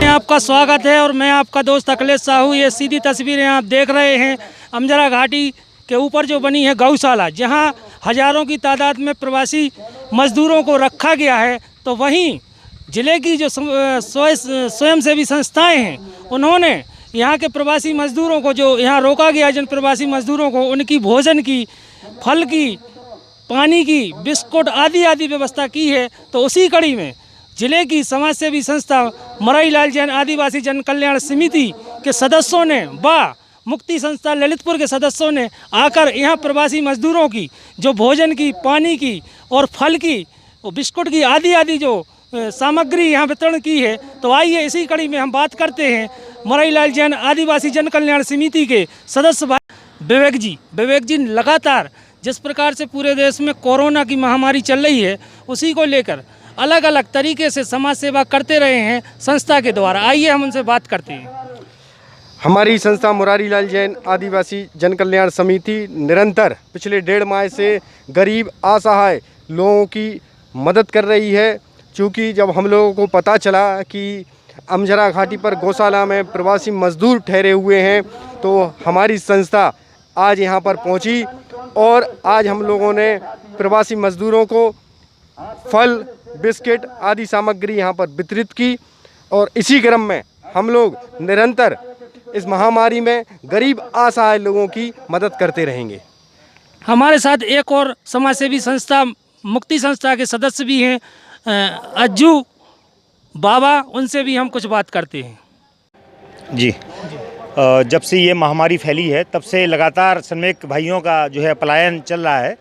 आपका स्वागत है और मैं आपका दोस्त अखिलेश साहू। ये सीधी तस्वीरें आप देख रहे हैं अमजरा घाटी के ऊपर जो बनी है गौशाला, जहां हज़ारों की तादाद में प्रवासी मजदूरों को रखा गया है। तो वहीं ज़िले की जो स्वयंसेवी संस्थाएं हैं, उन्होंने यहाँ के प्रवासी मजदूरों को, जो यहाँ रोका गया जिन प्रवासी मजदूरों को, उनकी भोजन की, फल की, पानी की, बिस्कुट आदि व्यवस्था की है। तो उसी कड़ी में जिले की समाज सेवी संस्था मरईलाल जैन आदिवासी जन कल्याण समिति के सदस्यों ने व मुक्ति संस्था ललितपुर के सदस्यों ने आकर यहाँ प्रवासी मजदूरों की जो भोजन की, पानी की और फल की और बिस्कुट की आदि जो सामग्री यहाँ वितरण की है। तो आइए इसी कड़ी में हम बात करते हैं मरईलाल जैन आदिवासी जन कल्याण समिति के सदस्य भाई विवेक जी लगातार जिस प्रकार से पूरे देश में कोरोना की महामारी चल रही है, उसी को लेकर अलग अलग तरीके से समाज सेवा करते रहे हैं संस्था के द्वारा। आइए हम उनसे बात करते हैं। हमारी संस्था मरईलाल जैन आदिवासी जन कल्याण समिति निरंतर पिछले 1.5 माह से गरीब असहाय लोगों की मदद कर रही है। क्योंकि जब हम लोगों को पता चला कि अमजरा घाटी पर गौशाला में प्रवासी मजदूर ठहरे हुए हैं, तो हमारी संस्था आज यहाँ पर पहुँची और आज हम लोगों ने प्रवासी मजदूरों को फल, बिस्किट आदि सामग्री यहाँ पर वितरित की। और इसी क्रम में हम लोग निरंतर इस महामारी में गरीब असहाय लोगों की मदद करते रहेंगे। हमारे साथ एक और समाज सेवी संस्था मुक्ति संस्था के सदस्य भी हैं, अज्जू बाबा, उनसे भी हम कुछ बात करते हैं। जी, जब से ये महामारी फैली है तब से लगातार श्रमिक भाइयों का जो है पलायन चल रहा है।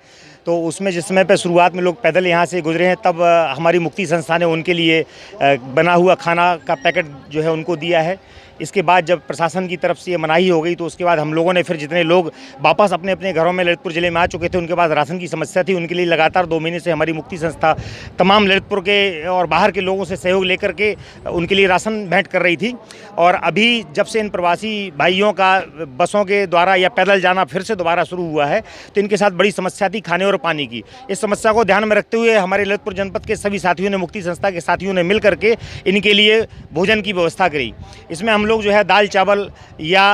तो उसमें जिस समय पे शुरुआत में लोग पैदल यहाँ से गुजरे हैं, तब हमारी मुक्ति संस्था ने उनके लिए बना हुआ खाना का पैकेट जो है उनको दिया है। इसके बाद जब प्रशासन की तरफ से ये मनाही हो गई, तो उसके बाद हम लोगों ने फिर जितने लोग वापस अपने अपने घरों में ललितपुर ज़िले में आ चुके थे, उनके पास राशन की समस्या थी, उनके लिए लगातार 2 महीने से हमारी मुक्ति संस्था तमाम ललितपुर के और बाहर के लोगों से सहयोग लेकर के उनके लिए राशन भेंट कर रही थी। और अभी जब से इन प्रवासी भाइयों का बसों के द्वारा या पैदल जाना फिर से दोबारा शुरू हुआ है, तो इनके साथ बड़ी समस्या थी खाने और पानी की। इस समस्या को ध्यान में रखते हुए हमारे ललितपुर जनपद के सभी साथियों ने, मुक्ति संस्था के साथियों ने मिल करके इनके लिए भोजन की व्यवस्था करी। इसमें हम लोग जो है दाल चावल या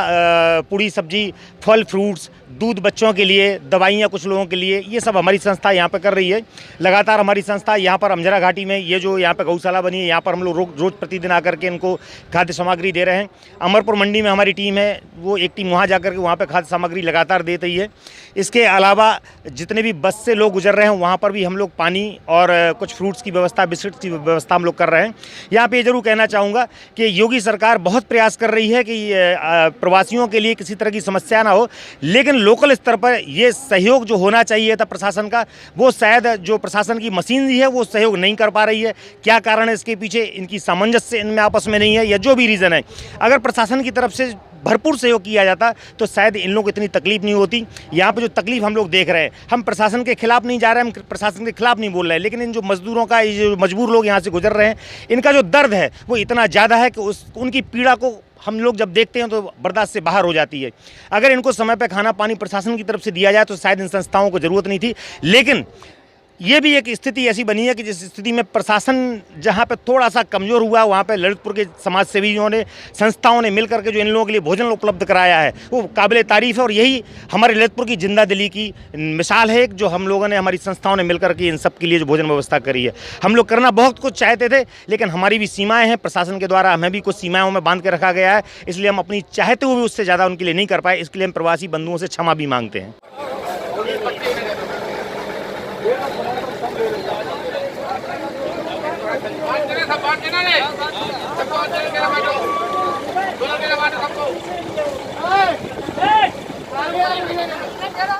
पूड़ी सब्जी, फल फ्रूट्स, दूध बच्चों के लिए, दवाइयाँ कुछ लोगों के लिए, ये सब हमारी संस्था यहाँ पर कर रही है। लगातार हमारी संस्था यहाँ पर अमजरा घाटी में ये जो यहाँ पर गौशाला बनी है, यहाँ पर हम लोग रोज़ प्रतिदिन आकर के इनको खाद्य सामग्री दे रहे हैं। अमरपुर मंडी में हमारी टीम है, वो एक टीम वहाँ जाकर के वहाँ पर खाद्य सामग्री लगातार दे रही है। इसके अलावा जितने भी बस से लोग गुजर रहे हैं, वहाँ पर भी हम लोग पानी और कुछ फ्रूट्स की व्यवस्था, बिस्किट्स की व्यवस्था हम लोग कर रहे हैं। यहाँ पर जरूर कहना चाहूँगा कि योगी सरकार बहुत प्रयास कर रही है कि प्रवासियों के लिए किसी तरह की समस्या ना हो, लेकिन लोकल स्तर पर ये सहयोग जो होना चाहिए था प्रशासन का, वो शायद जो प्रशासन की मशीनरी है वो सहयोग नहीं कर पा रही है। क्या कारण है इसके पीछे? इनकी सामंजस्य इनमें आपस में नहीं है, या जो भी रीज़न है, अगर प्रशासन की तरफ से भरपूर सहयोग किया जाता तो शायद इन लोगों को इतनी तकलीफ नहीं होती। यहाँ पे जो तकलीफ हम लोग देख रहे हैं, हम प्रशासन के खिलाफ नहीं जा रहे हैं, हम प्रशासन के खिलाफ नहीं बोल रहे हैं, लेकिन इन जो मजदूरों का, ये जो मजबूर लोग यहाँ से गुजर रहे हैं, इनका जो दर्द है वो इतना ज़्यादा है कि उनकी पीड़ा को हम लोग जब देखते हैं तो बर्दाश्त से बाहर हो जाती है। अगर इनको समय पर खाना पानी प्रशासन की तरफ से दिया जाए तो शायद इन संस्थाओं को ज़रूरत नहीं थी। लेकिन ये भी एक स्थिति ऐसी बनी है कि जिस स्थिति में प्रशासन जहाँ पे थोड़ा सा कमज़ोर हुआ, वहाँ पे ललितपुर के समाज सेवियों ने, संस्थाओं ने मिलकर के जो इन लोगों के लिए भोजन उपलब्ध कराया है, वो काबिल तारीफ़ है। और यही हमारे ललितपुर की जिंदा दिली की मिसाल है, जो हम लोगों ने, हमारी संस्थाओं ने मिलकर के इन सब के लिए जो भोजन व्यवस्था करी है। हम लोग करना बहुत कुछ चाहते थे, लेकिन हमारी भी सीमाएँ हैं, प्रशासन के द्वारा हमें भी कुछ सीमाओं में बांध के रखा गया है, इसलिए हम अपनी चाहते हुए भी उससे ज़्यादा उनके लिए नहीं कर पाए। इसके लिए हम प्रवासी बंधुओं से क्षमा भी मांगते हैं।